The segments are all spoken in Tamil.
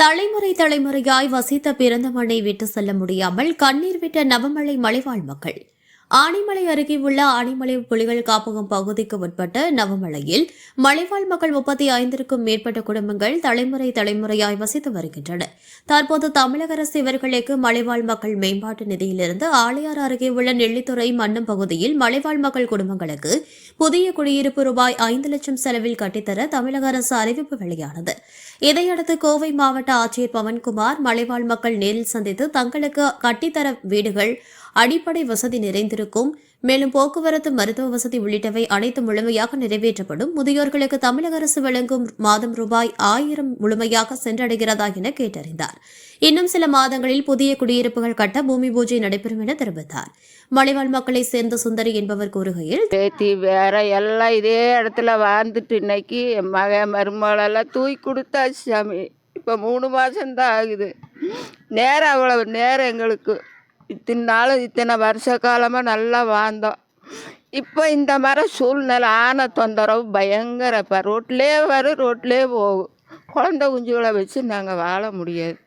தலைமுறையாய் வசித்த பிறந்த மண்ணை விட்டு செல்ல முடியாமல் கண்ணீர் விட்ட நவமலை மலைவாழ் மக்கள். ஆனைமலை அருகே உள்ள ஆனைமலை புலிகள் காப்பகம் பகுதிக்கு உட்பட்ட நவமலையில் மலைவாழ் மக்கள் 35க்கும் மேற்பட்ட குடும்பங்கள் தலைமுறையாய் வசித்து வருகின்றனர். தற்போது தமிழக அரசு இவர்களுக்கு மலைவாழ் மக்கள் மேம்பாட்டு நிதியிலிருந்து ஆளையார் அருகே உள்ள நெல்லித்துறை மன்னம் பகுதியில் மலைவாழ் மக்கள் குடும்பங்களுக்கு புதிய குடியிருப்பு ரூபாய் 5 லட்சம் செலவில் கட்டித்தர தமிழக அரசு அறிவிப்பு வெளியானது. இதையடுத்து கோவை மாவட்ட ஆட்சியர் பவன்குமார் மலைவாழ் மக்கள் நேரில் சந்தித்து தங்களுக்கு கட்டித்தர வீடுகள், அடிப்படை வசதி நிறைந்திருக்கும், மேலும் போக்குவரத்து, மருத்துவ வசதி உள்ளிட்டவை அனைத்து முழுமையாக நிறைவேற்றப்படும், முதியோர்களுக்கு தமிழக அரசு வழங்கும் மாதம் ரூபாய் 1000 முழுமையாக சென்றடைகிறதா என கேட்டறிந்தார். இன்னும் சில மாதங்களில் புதிய குடியிருப்புகள் கட்ட பூமி பூஜை நடைபெறும் என தெரிவித்தார். மலைவாழ் மக்களை சேர்ந்த சுந்தரி என்பவர் கூறுகையில், வேற எல்லாம் இதே இடத்துல வாழ்ந்துட்டு இன்னைக்கு மருமகளெல்லாம் தூக்கி கொடுத்தாச்சு சாமி. இப்போ 3 மாதம்தான் ஆகுது. நேரம் அவ்வளவு நேரம் எங்களுக்கு இத்தனை நாள் இத்தனை வருஷ காலமாக நல்லா வாழ்ந்தோம். இப்போ இந்த மாதிரி சூழ்நிலை ஆன தொந்தரவு பயங்கர. இப்போ ரோட்லேயே வரும், ரோட்லேயே போகும். குழந்தை குஞ்சுகளை வச்சு நாங்கள் வாழ முடியாது.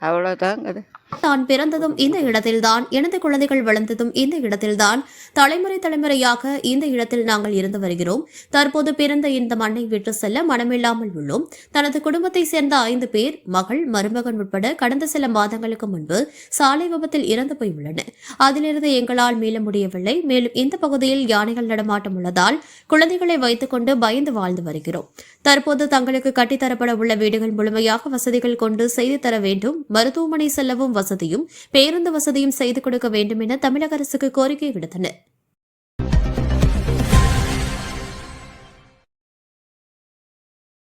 அவ்வளோதாங்க. தான் பிறந்ததும் இந்த இடத்தில்தான், எனது குழந்தைகள் வளர்ந்ததும் இந்த இடத்தில்தான், தலைமுறையாக இந்த இடத்தில் நாங்கள் இருந்து வருகிறோம். தற்போது பிறந்த இந்த மண்ணை விட்டு செல்ல மனமில்லாமல் உள்ளோம். தனது குடும்பத்தை சேர்ந்த 5 பேர், மகள், மருமகன் உட்பட கடந்த சில மாதங்களுக்கு முன்பு சாலை விபத்தில் இறந்து போய் உள்ளனர். அதிலிருந்து எங்களால் மீள முடியவில்லை. மேலும் இந்த பகுதியில் யானைகள் நடமாட்டம் உள்ளதால் குழந்தைகளை வைத்துக் கொண்டு பயந்து வாழ்ந்து வருகிறோம். தற்போது தங்களுக்கு கட்டித்தரப்பட உள்ள வீடுகள் முழுமையாக வசதிகள் கொண்டு செய்து தர வேண்டும். மருத்துவமனை செல்லவும் வசதியும், பேருந்து வசதியும் செய்து கொடுக்க வேண்டும் என தமிழக அரசுக்கு கோரிக்கை விடுத்தனர்.